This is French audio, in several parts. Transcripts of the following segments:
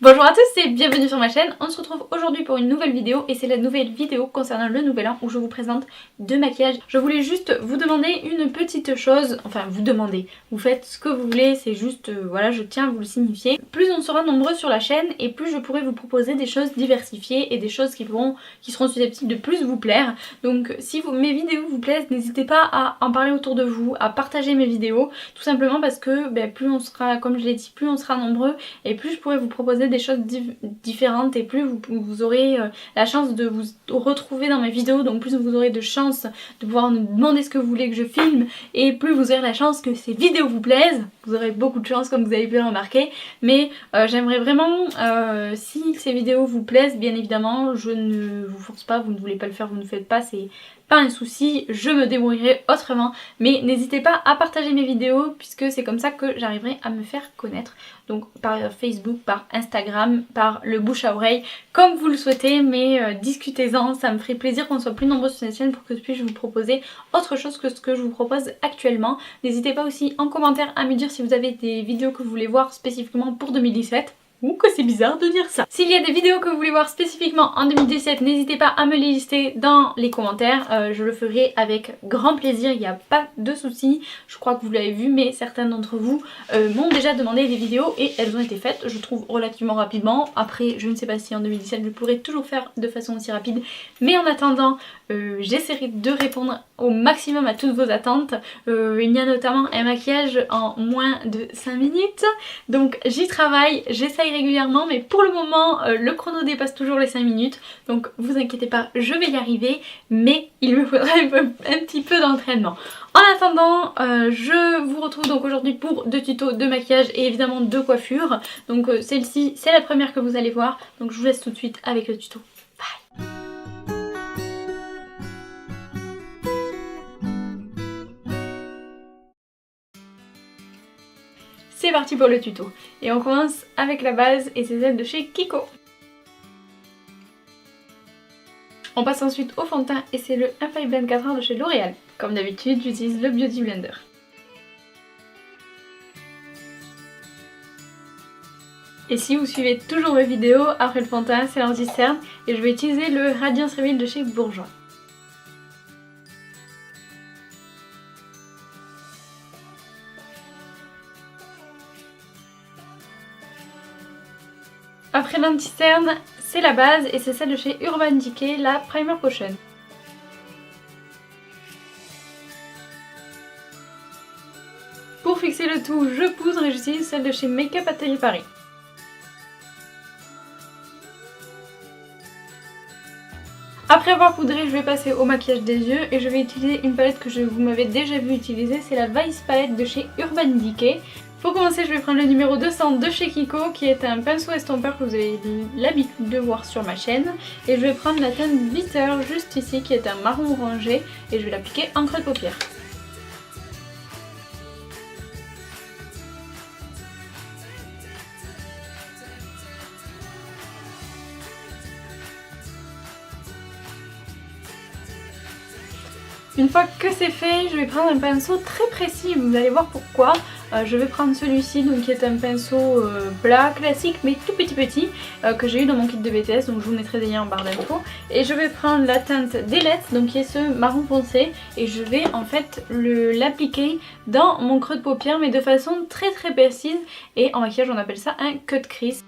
Bonjour à tous et bienvenue sur ma chaîne. On se retrouve aujourd'hui pour une nouvelle vidéo et c'est la nouvelle vidéo concernant le nouvel an où je vous présente deux maquillages. Je voulais juste vous demander une petite chose, enfin vous demander, vous faites ce que vous voulez, c'est juste, voilà, je tiens à vous le signifier. Plus on sera nombreux sur la chaîne et plus je pourrai vous proposer des choses diversifiées et des choses qui seront susceptibles de plus vous plaire. Donc si mes vidéos vous plaisent, n'hésitez pas à en parler autour de vous, à partager mes vidéos, tout simplement parce que plus on sera, comme je l'ai dit, plus on sera nombreux et plus je pourrai vous proposer des choses différentes et plus vous aurez la chance de vous retrouver dans mes vidéos, donc plus vous aurez de chance de pouvoir nous demander ce que vous voulez que je filme et plus vous aurez la chance que ces vidéos vous plaisent. Vous aurez beaucoup de chance comme vous avez pu le remarquer, mais j'aimerais vraiment, si ces vidéos vous plaisent, bien évidemment, je ne vous force pas, vous ne voulez pas le faire, vous ne faites pas, c'est pas un souci, je me débrouillerai autrement, mais n'hésitez pas à partager mes vidéos puisque c'est comme ça que j'arriverai à me faire connaître, donc par Facebook, par Instagram, par le bouche à oreille, comme vous le souhaitez, mais discutez-en, ça me ferait plaisir qu'on soit plus nombreux sur cette chaîne pour que je puisse vous proposer autre chose que ce que je vous propose actuellement. N'hésitez pas aussi en commentaire à me dire si vous avez des vidéos que vous voulez voir spécifiquement pour 2017. Ou que c'est bizarre de dire ça. S'il y a des vidéos que vous voulez voir spécifiquement en 2017, n'hésitez pas à me les lister dans les commentaires. Je le ferai avec grand plaisir, il n'y a pas de souci. Je crois que vous l'avez vu, mais certains d'entre vous m'ont déjà demandé des vidéos et elles ont été faites, je trouve, relativement rapidement. Après, je ne sais pas si en 2017 je pourrai toujours faire de façon aussi rapide, mais en attendant, j'essaierai de répondre au maximum à toutes vos attentes. Il y a notamment un maquillage en moins de 5 minutes, donc j'y travaille, j'essaye régulièrement, mais pour le moment le chrono dépasse toujours les 5 minutes, donc vous inquiétez pas, je vais y arriver, mais il me faudra un petit peu d'entraînement. En attendant, je vous retrouve donc aujourd'hui pour deux tutos de maquillage et évidemment de coiffure. Donc celle-ci, c'est la première que vous allez voir, donc je vous laisse tout de suite avec le tuto. Bye! C'est parti pour le tuto. Et on commence avec la base et c'est celle de chez Kiko. On passe ensuite au fond de teint et c'est le Infaillible Blend 4 heures de chez L'Oréal. Comme d'habitude, j'utilise le Beauty Blender. Et si vous suivez toujours mes vidéos, après le fond de teint, c'est l'anti-cerne et je vais utiliser le Radiance Reveal de chez Bourjois. Après l'anti-cerne, c'est la base et c'est celle de chez Urban Decay, la Primer Potion. Pour fixer le tout, je poudre et j'utilise celle de chez Make Up Atelier Paris. Après avoir poudré, je vais passer au maquillage des yeux et je vais utiliser une palette que vous m'avez déjà vu utiliser, c'est la Vice Palette de chez Urban Decay. Pour commencer, je vais prendre le numéro 200 de chez Kiko qui est un pinceau estompeur que vous avez l'habitude de voir sur ma chaîne. Et je vais prendre la teinte Bitter juste ici qui est un marron orangé et je vais l'appliquer en creux de paupière. Une fois que c'est fait, je vais prendre un pinceau très précis, vous allez voir pourquoi. Je vais prendre celui-ci, donc qui est un pinceau plat classique mais tout petit que j'ai eu dans mon kit de BTS, donc je vous mettrai des liens en barre d'infos. Et je vais prendre la teinte Daylight, donc qui est ce marron foncé, et je vais en fait l'appliquer dans mon creux de paupière mais de façon très précise, et en maquillage on appelle ça un cut crease.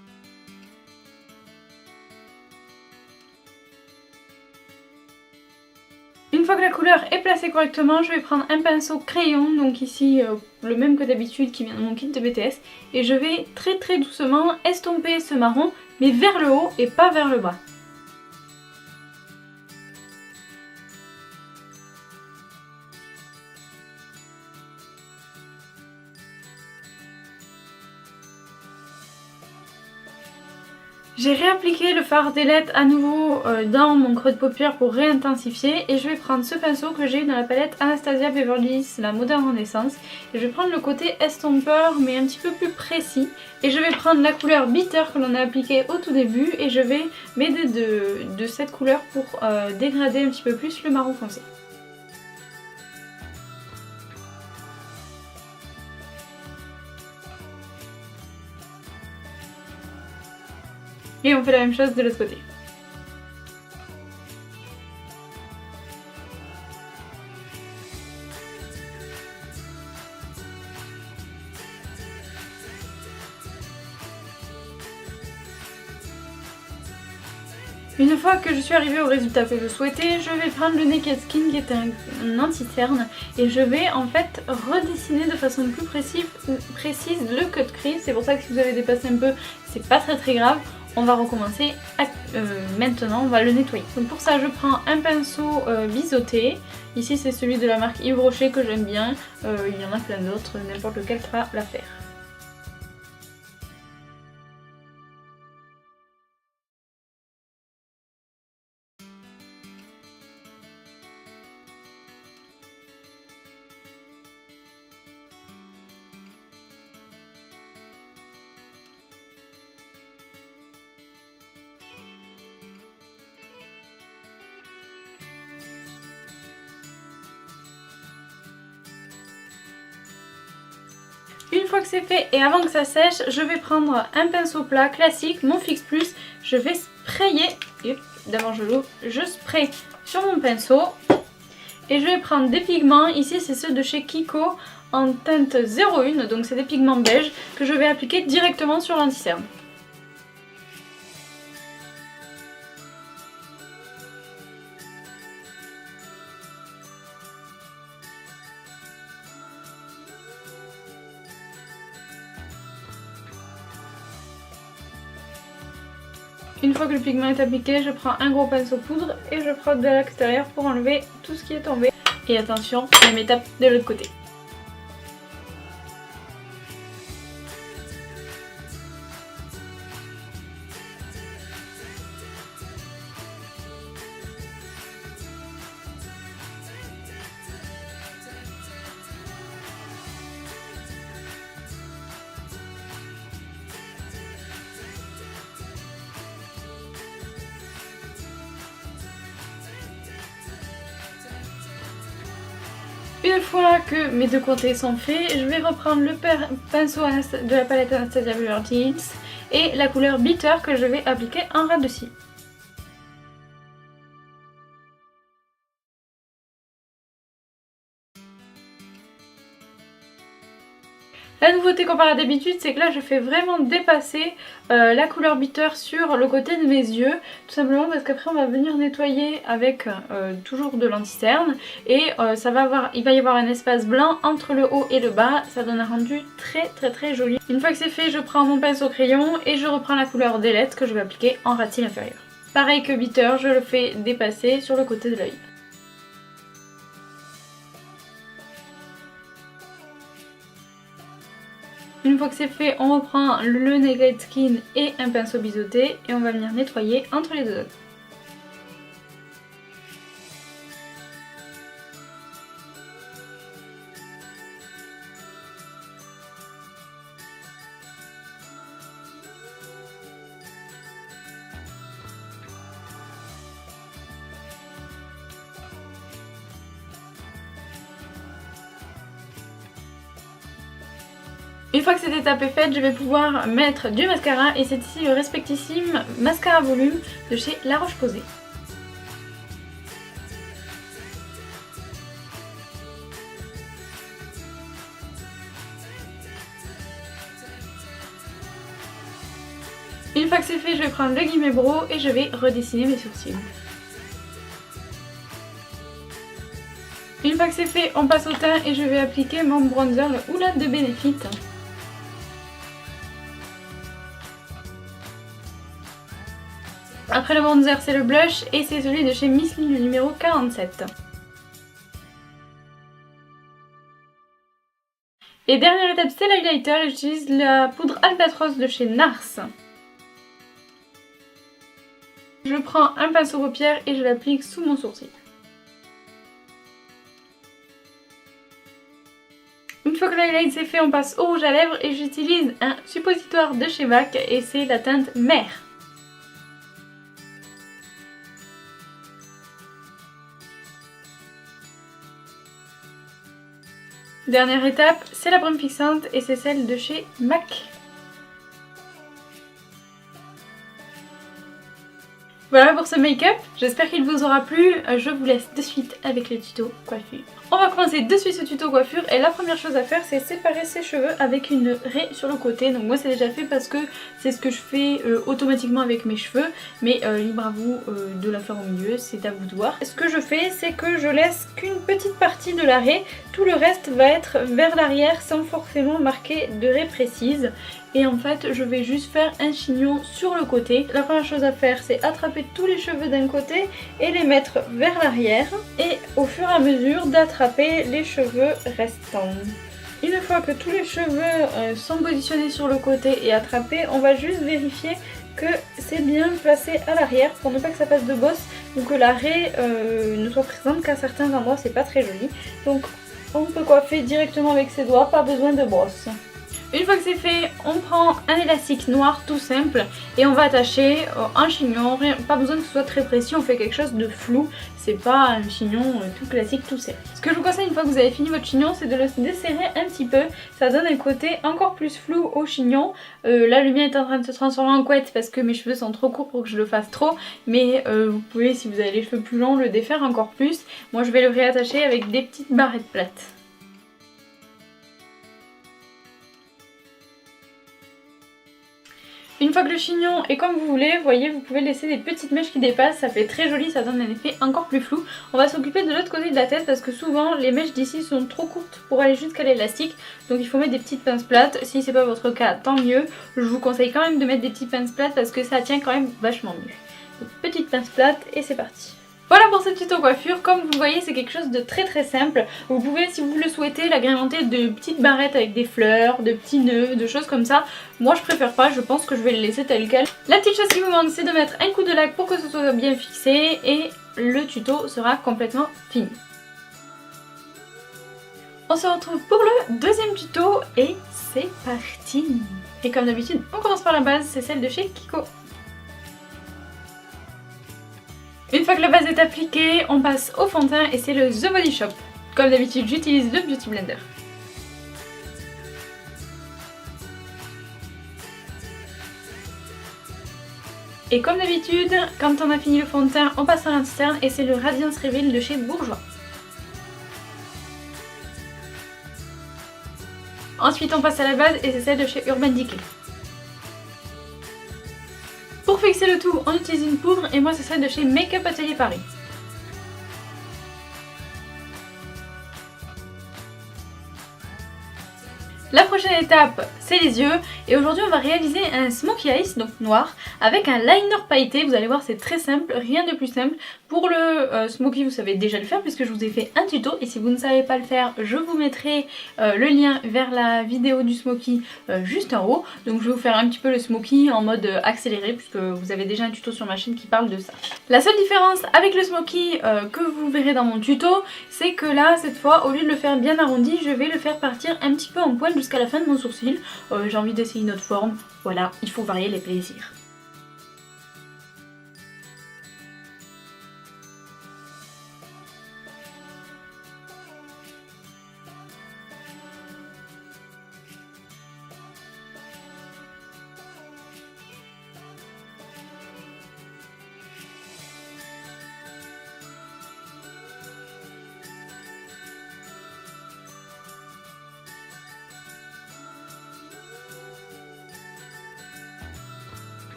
Une fois que la couleur est placée correctement, je vais prendre un pinceau crayon, donc ici le même que d'habitude qui vient de mon kit de BTS, et je vais très doucement estomper ce marron, mais vers le haut et pas vers le bas. J'ai réappliqué le fard Daylight à nouveau dans mon creux de paupière pour réintensifier et je vais prendre ce pinceau que j'ai eu dans la palette Anastasia Beverly Hills, la Modern Renaissance, et je vais prendre le côté estompeur mais un petit peu plus précis et je vais prendre la couleur Bitter que l'on a appliquée au tout début et je vais m'aider de cette couleur pour dégrader un petit peu plus le marron foncé. Et on fait la même chose de l'autre côté. Une fois que je suis arrivée au résultat que je souhaitais, je vais prendre le Naked Skin qui est un anti-cerne et je vais en fait redessiner de façon plus précise le cut crease. C'est pour ça que si vous avez dépassé un peu, c'est pas très grave. On va recommencer maintenant, on va le nettoyer. Donc pour ça je prends un pinceau biseauté. Ici c'est celui de la marque Yves Rocher que j'aime bien. Il y en a plein d'autres, n'importe lequel fera l'affaire. Une fois que c'est fait et avant que ça sèche, je vais prendre un pinceau plat classique, mon Fix Plus. Je vais sprayer, d'abord je l'ouvre, je spray sur mon pinceau. Et je vais prendre des pigments, ici c'est ceux de chez Kiko en teinte 01, donc c'est des pigments beige que je vais appliquer directement sur l'anti-cerne. Une fois que le pigment est appliqué, je prends un gros pinceau poudre et je frotte de l'extérieur pour enlever tout ce qui est tombé. Et attention, même étape de l'autre côté. Une fois que mes deux côtés sont faits, je vais reprendre le pinceau de la palette Anastasia Beverly Hills et la couleur Bitter que je vais appliquer en ras de cils. La nouveauté comparée à d'habitude, c'est que là je fais vraiment dépasser la couleur bitter sur le côté de mes yeux, tout simplement parce qu'après on va venir nettoyer avec toujours de l'anti-cerne et il va y avoir un espace blanc entre le haut et le bas, ça donne un rendu très joli. Une fois que c'est fait, je prends mon pinceau crayon et je reprends la couleur Daylight que je vais appliquer en ras de cils inférieur. Pareil que bitter, je le fais dépasser sur le côté de l'œil. Une fois que c'est fait, on reprend le Naked Skin et un pinceau biseauté et on va venir nettoyer entre les deux zones. Une fois que cette étape est faite, je vais pouvoir mettre du mascara et c'est ici le respectissime mascara volume de chez La Roche-Posay. Une fois que c'est fait, je vais prendre le guillemet brow et je vais redessiner mes sourcils. Une fois que c'est fait, on passe au teint et je vais appliquer mon bronzer, le Oolad de Benefit. Après le bronzer, c'est le blush et c'est celui de chez Miss Lee, le numéro 47. Et dernière étape, c'est l'highlighter. J'utilise la poudre Albatros de chez NARS. Je prends un pinceau paupière et je l'applique sous mon sourcil. Une fois que l'highlight c'est fait, on passe au rouge à lèvres et j'utilise un suppositoire de chez MAC et c'est la teinte Mer. Dernière étape, c'est la brume fixante et c'est celle de chez MAC. Voilà pour ce make-up, j'espère qu'il vous aura plu. Je vous laisse de suite avec le tuto coiffure. On va commencer de suite ce tuto coiffure et la première chose à faire c'est séparer ses cheveux avec une raie sur le côté. Donc moi c'est déjà fait parce que c'est ce que je fais automatiquement avec mes cheveux, mais libre à vous de la faire au milieu, c'est à vous de voir. Ce que je fais c'est que je laisse qu'une petite partie de la raie, tout le reste va être vers l'arrière sans forcément marquer de raie précise. Et en fait je vais juste faire un chignon sur le côté. La première chose à faire c'est attraper tous les cheveux d'un côté et les mettre vers l'arrière et au fur et à mesure d'attraper les cheveux restants. Une fois que tous les cheveux sont positionnés sur le côté et attrapés, on va juste vérifier que c'est bien placé à l'arrière pour ne pas que ça passe de bosse ou que la raie ne soit présente qu'à certains endroits, c'est pas très joli. Donc on peut coiffer directement avec ses doigts, pas besoin de brosse. Une fois que c'est fait, on prend un élastique noir tout simple et on va attacher un chignon, pas besoin que ce soit très précis, on fait quelque chose de flou, c'est pas un chignon tout classique tout serré. Ce que je vous conseille une fois que vous avez fini votre chignon, c'est de le desserrer un petit peu, ça donne un côté encore plus flou au chignon. Là le mien est en train de se transformer en couette parce que mes cheveux sont trop courts pour que je le fasse trop, mais vous pouvez, si vous avez les cheveux plus longs, le défaire encore plus. Moi je vais le réattacher avec des petites barrettes plates. Une fois que le chignon est comme vous voulez, vous voyez, vous pouvez laisser des petites mèches qui dépassent, ça fait très joli, ça donne un effet encore plus flou. On va s'occuper de l'autre côté de la tête parce que souvent les mèches d'ici sont trop courtes pour aller jusqu'à l'élastique, donc il faut mettre des petites pinces plates. Si c'est pas votre cas, tant mieux. Je vous conseille quand même de mettre des petites pinces plates parce que ça tient quand même vachement mieux. Donc petites pinces plates et c'est parti. Voilà pour ce tuto coiffure, comme vous le voyez c'est quelque chose de très simple. Vous pouvez, si vous le souhaitez, l'agrémenter de petites barrettes avec des fleurs, de petits nœuds, de choses comme ça. Moi je préfère pas, je pense que je vais le laisser tel quel. La petite chose qui vous manque c'est de mettre un coup de lac pour que ce soit bien fixé et le tuto sera complètement fini. On se retrouve pour le deuxième tuto et c'est parti. Et comme d'habitude, on commence par la base, c'est celle de chez Kiko. Une fois que la base est appliquée, on passe au fond de teint et c'est le The Body Shop. Comme d'habitude, j'utilise le Beauty Blender. Et comme d'habitude, quand on a fini le fond de teint, on passe à l'interne et c'est le Radiance Reveal de chez Bourjois. Ensuite, on passe à la base et c'est celle de chez Urban Decay. Pour fixer le tout, on utilise une poudre et moi c'est celle de chez Make Up Atelier Paris. La prochaine étape, c'est les yeux. Et aujourd'hui, on va réaliser un smokey eyes, donc noir, avec un liner pailleté. Vous allez voir, c'est très simple, rien de plus simple. Pour le smokey, vous savez déjà le faire puisque je vous ai fait un tuto. Et si vous ne savez pas le faire, je vous mettrai le lien vers la vidéo du smokey juste en haut. Donc je vais vous faire un petit peu le smokey en mode accéléré puisque vous avez déjà un tuto sur ma chaîne qui parle de ça. La seule différence avec le smokey que vous verrez dans mon tuto, c'est que là, cette fois, au lieu de le faire bien arrondi, je vais le faire partir un petit peu en pointe jusqu'à la fin de mon sourcil. J'ai envie d'essayer une autre forme, voilà, il faut varier les plaisirs.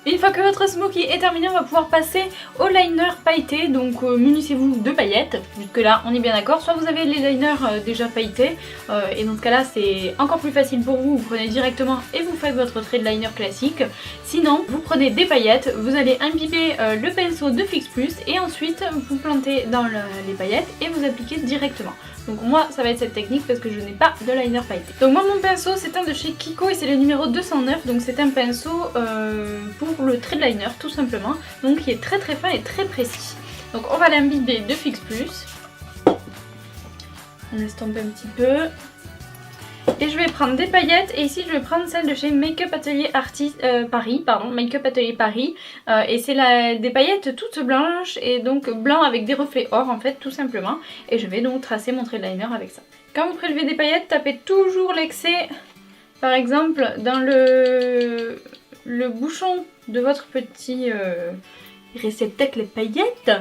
Une fois que votre smokey est terminé, on va pouvoir passer au liner pailleté. Donc munissez-vous de paillettes, jusque là on est bien d'accord. Soit vous avez les liners déjà pailletés, et dans ce cas là c'est encore plus facile pour vous, vous prenez directement et vous faites votre trait de liner classique. Sinon vous prenez des paillettes, vous allez imbiber le pinceau de Fix Plus et ensuite vous plantez dans les paillettes et vous appliquez directement. Donc moi ça va être cette technique parce que je n'ai pas de liner pailleté. Donc moi mon pinceau c'est un de chez Kiko et c'est le numéro 209. Donc c'est un pinceau pour le trait de liner tout simplement. Donc qui est très fin et très précis. Donc on va l'imbiber de Fix Plus. On estompe un petit peu. Et je vais prendre des paillettes et ici je vais prendre celle de chez Make Up Atelier Paris, Make Up Atelier Paris. Et c'est des paillettes toutes blanches et donc blanc avec des reflets or en fait tout simplement. Et je vais donc tracer mon trait de liner avec ça. Quand vous prélevez des paillettes, tapez toujours l'excès Par exemple, dans le bouchon de votre petit réceptacle à paillettes,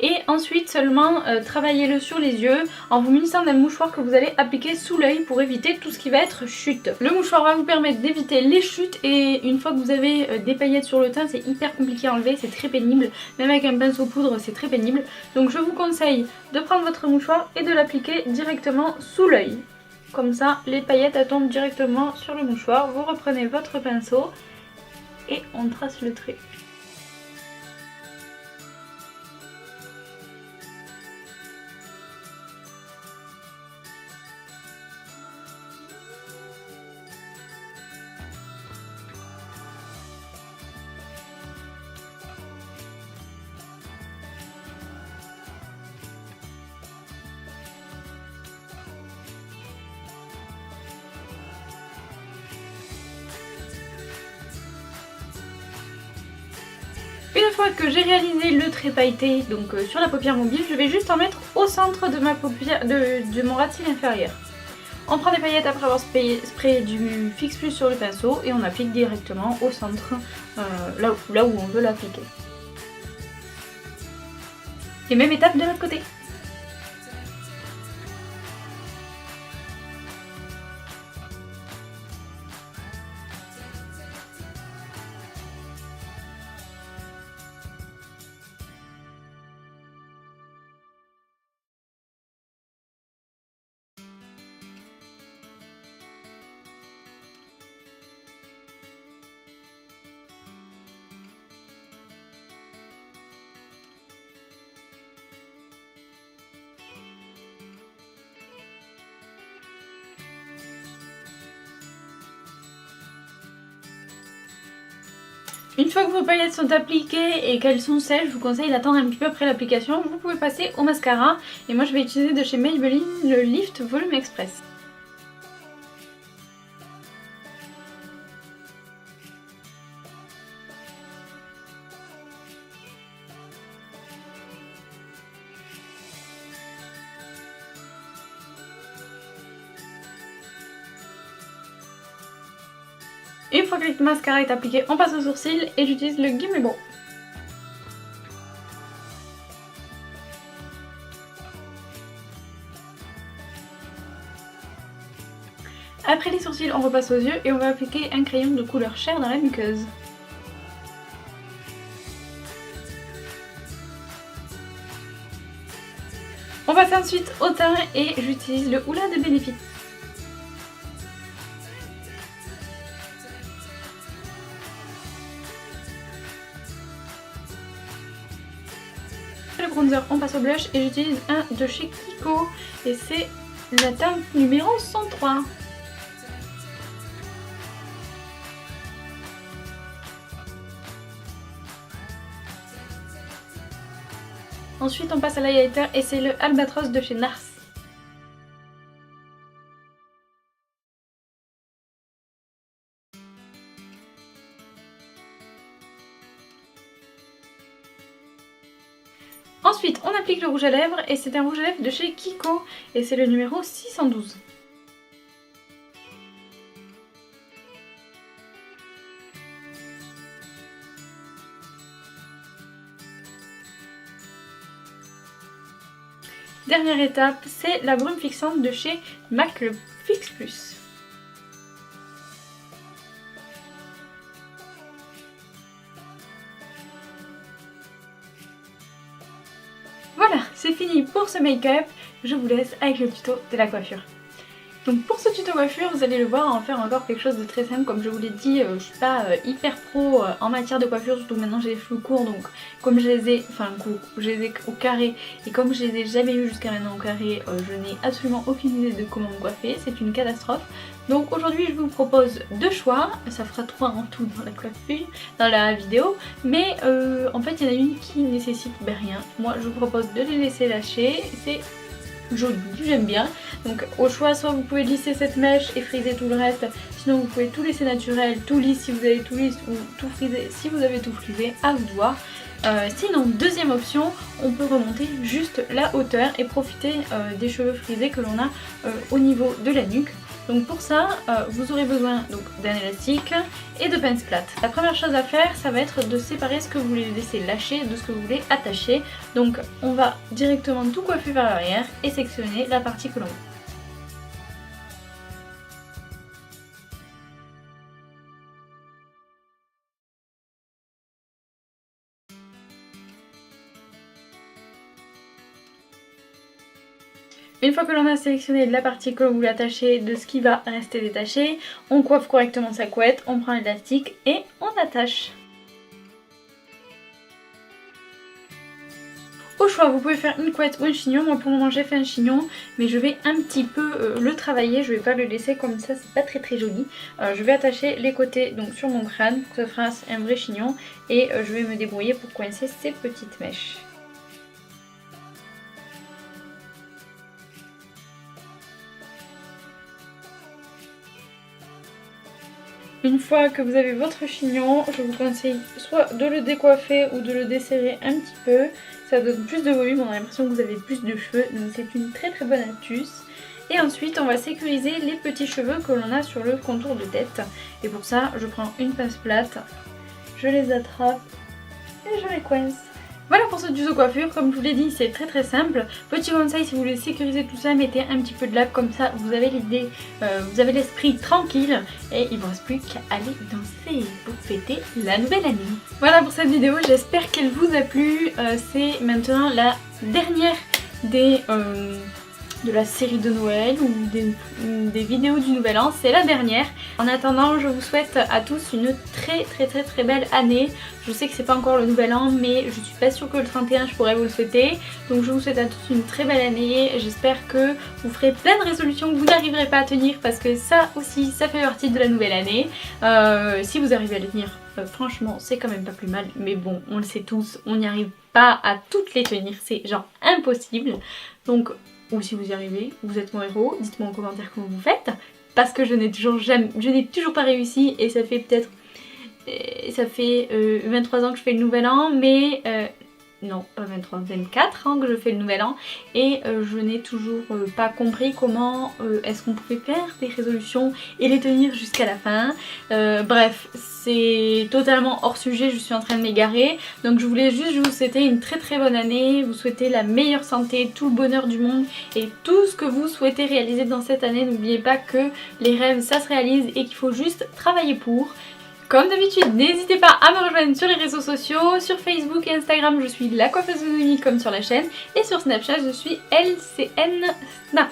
et ensuite seulement travaillez-le sur les yeux en vous munissant d'un mouchoir que vous allez appliquer sous l'œil pour éviter tout ce qui va être chute. Le mouchoir va vous permettre d'éviter les chutes, et une fois que vous avez des paillettes sur le teint, c'est hyper compliqué à enlever, c'est très pénible, même avec un pinceau poudre c'est très pénible. Donc je vous conseille de prendre votre mouchoir et de l'appliquer directement sous l'œil. Comme ça les paillettes elles tombent directement sur le mouchoir, vous reprenez votre pinceau et on trace le trait. Une fois que j'ai réalisé le trait pailleté donc sur la paupière mobile, je vais juste en mettre au centre de ma paupière, de mon ras de cils inférieur. On prend des paillettes après avoir sprayé du Fix Plus sur le pinceau et on applique directement au centre, là où on veut l'appliquer. Et même étape de l'autre côté. Une fois que vos paillettes sont appliquées et qu'elles sont sèches, je vous conseille d'attendre un petit peu après l'application. Vous pouvez passer au mascara et moi je vais utiliser de chez Maybelline le Lift Volume Express. Une fois que le mascara est appliqué, on passe au sourcil et j'utilise le Gimme Brow. Après les sourcils, on repasse aux yeux et on va appliquer un crayon de couleur chair dans la muqueuse. On passe ensuite au teint et j'utilise le Hoola de Benefit. Le bronzer, on passe au blush et j'utilise un de chez Kiko et c'est la teinte numéro 103. Ensuite on passe à l'highlighter et c'est le Albatros de chez Nars. Ensuite on applique le rouge à lèvres et c'est un rouge à lèvres de chez Kiko et c'est le numéro 612. Dernière étape, c'est la brume fixante de chez MAC, le Fix Plus. Voilà, c'est fini pour ce make-up. Je vous laisse avec le tuto de la coiffure. Donc pour ce tuto coiffure, vous allez le voir, en faire encore quelque chose de très simple. Comme je vous l'ai dit, je suis pas hyper pro en matière de coiffure, surtout maintenant j'ai les cheveux courts, donc comme je les ai, je les ai au carré, et comme je les ai jamais eu jusqu'à maintenant au carré, je n'ai absolument aucune idée de comment me coiffer, c'est une catastrophe. Donc aujourd'hui je vous propose deux choix, ça fera 3 en tout dans la coiffure, dans la vidéo, mais en fait il y en a une qui nécessite rien. Moi je vous propose de les laisser lâcher, c'est joli, j'aime bien. Donc au choix, soit vous pouvez lisser cette mèche et friser tout le reste, sinon vous pouvez tout laisser naturel, tout lisse si vous avez tout lisse, ou tout frisé si vous avez tout frisé, à vous de voir. Sinon, deuxième option, on peut remonter juste la hauteur et profiter des cheveux frisés que l'on a au niveau de la nuque. Donc pour ça, vous aurez besoin d'un élastique et de pince plate. La première chose à faire, ça va être de séparer ce que vous voulez laisser lâcher de ce que vous voulez attacher. Donc on va directement tout coiffer vers l'arrière et sectionner la partie que l'on veut. Une fois que l'on a sélectionné la partie que l'on voulait attacher de ce qui va rester détaché, on coiffe correctement sa couette, on prend l'élastique et on attache. Au choix, vous pouvez faire une couette ou un chignon. Moi pour le moment j'ai fait un chignon, mais je vais un petit peu le travailler, je vais pas le laisser comme ça, c'est pas très joli. Je vais attacher les côtés donc sur mon crâne pour que ça fasse un vrai chignon et je vais me débrouiller pour coincer ces petites mèches. Une fois que vous avez votre chignon, je vous conseille soit de le décoiffer ou de le desserrer un petit peu. Ça donne plus de volume, on a l'impression que vous avez plus de cheveux, donc c'est une très bonne astuce. Et ensuite on va sécuriser les petits cheveux que l'on a sur le contour de tête. Et pour ça je prends une pince plate, je les attrape et je les coince. Voilà pour ce tuto coiffure, comme je vous l'ai dit c'est très simple. Petit conseil, si vous voulez sécuriser tout ça, mettez un petit peu de lave, comme ça vous avez l'idée, vous avez l'esprit tranquille et il ne vous reste plus qu'à aller danser pour fêter la nouvelle année. Voilà pour cette vidéo, j'espère qu'elle vous a plu. C'est maintenant la dernière de la série de Noël ou des vidéos du Nouvel An, c'est la dernière. En attendant, je vous souhaite à tous une très belle année. Je sais que c'est pas encore le Nouvel An, mais je suis pas sûre que le 31 je pourrais vous le souhaiter. Donc je vous souhaite à tous une très belle année. J'espère que vous ferez plein de résolutions que vous n'arriverez pas à tenir, parce que ça aussi, ça fait partie de la nouvelle année. Si vous arrivez à les tenir, franchement, c'est quand même pas plus mal. Mais bon, on le sait tous, on n'y arrive pas à toutes les tenir, c'est genre impossible. Donc ou si vous y arrivez, vous êtes mon héros, dites-moi en commentaire comment vous faites, parce que je n'ai toujours pas réussi et ça fait peut-être 23 ans que je fais le Nouvel An, mais non pas 23, 24 ans que je fais le Nouvel An et je n'ai toujours pas compris comment est-ce qu'on pouvait faire des résolutions et les tenir jusqu'à la fin. Bref, c'est totalement hors sujet, je suis en train de m'égarer. Donc je voulais juste vous souhaiter une très bonne année, vous souhaiter la meilleure santé, tout le bonheur du monde et tout ce que vous souhaitez réaliser dans cette année. N'oubliez pas que les rêves ça se réalise et qu'il faut juste travailler pour. Comme d'habitude, n'hésitez pas à me rejoindre sur les réseaux sociaux. Sur Facebook et Instagram, je suis la coiffeuse de Noémie comme sur la chaîne. Et sur Snapchat, je suis LCN Snap.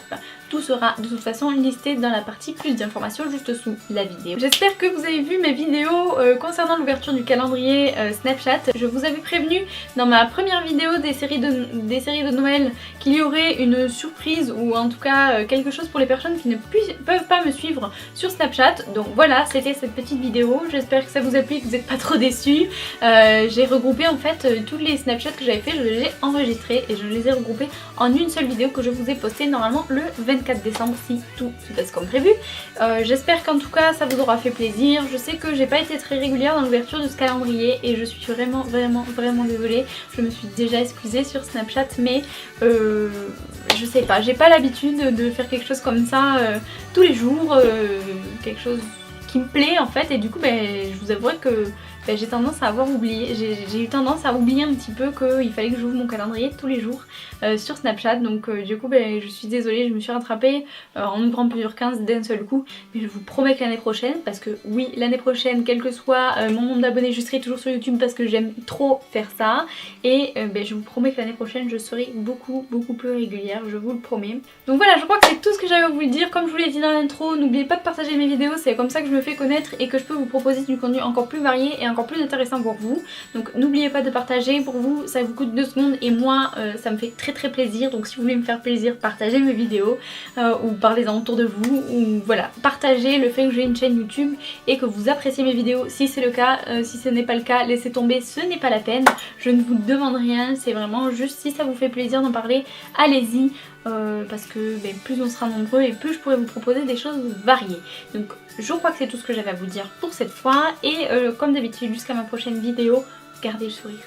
Tout sera de toute façon listé dans la partie plus d'informations juste sous la vidéo. J'espère que vous avez vu mes vidéos concernant l'ouverture du calendrier Snapchat. Je vous avais prévenu dans ma première vidéo des séries de Noël qu'il y aurait une surprise ou en tout cas quelque chose pour les personnes qui ne peuvent pas me suivre sur Snapchat. Donc voilà, c'était cette petite vidéo. J'espère que ça vous a plu et que vous n'êtes pas trop déçus. J'ai regroupé en fait tous les Snapchats que j'avais fait, je les ai enregistrés et je les ai regroupés en une seule vidéo que je vous ai postée normalement le 24 décembre si tout se passe comme prévu. J'espère qu'en tout cas ça vous aura fait plaisir. Je sais que j'ai pas été très régulière dans l'ouverture de ce calendrier et je suis vraiment désolée. Je me suis déjà excusée sur Snapchat, mais je sais pas, j'ai pas l'habitude de faire quelque chose comme ça tous les jours, quelque chose qui me plaît en fait, et du coup je vous avouerai que j'ai tendance à avoir oublié, j'ai eu tendance à oublier un petit peu qu'il fallait que j'ouvre mon calendrier tous les jours sur Snapchat. Donc du coup je suis désolée, je me suis rattrapée en ouvrant plusieurs 15 d'un seul coup, mais je vous promets que l'année prochaine, parce que oui, l'année prochaine, quel que soit mon nombre d'abonnés, je serai toujours sur YouTube parce que j'aime trop faire ça, et je vous promets que l'année prochaine je serai beaucoup plus régulière, je vous le promets. Donc voilà, je crois que c'est tout ce que j'avais à vous dire. Comme je vous l'ai dit dans l'intro, n'oubliez pas de partager mes vidéos, c'est comme ça que je me fais connaître et que je peux vous proposer du contenu encore plus varié et encore plus intéressant pour vous. Donc n'oubliez pas de partager, pour vous ça vous coûte 2 secondes et moi ça me fait très plaisir. Donc si vous voulez me faire plaisir, partagez mes vidéos ou parlez-en autour de vous, ou voilà, partagez le fait que j'ai une chaîne YouTube et que vous appréciez mes vidéos si c'est le cas. Si ce n'est pas le cas, laissez tomber, ce n'est pas la peine, je ne vous demande rien, c'est vraiment juste si ça vous fait plaisir d'en parler, allez-y. Parce que plus on sera nombreux et plus je pourrai vous proposer des choses variées. Donc je crois que c'est tout ce que j'avais à vous dire pour cette fois, et comme d'habitude jusqu'à ma prochaine vidéo, gardez le sourire.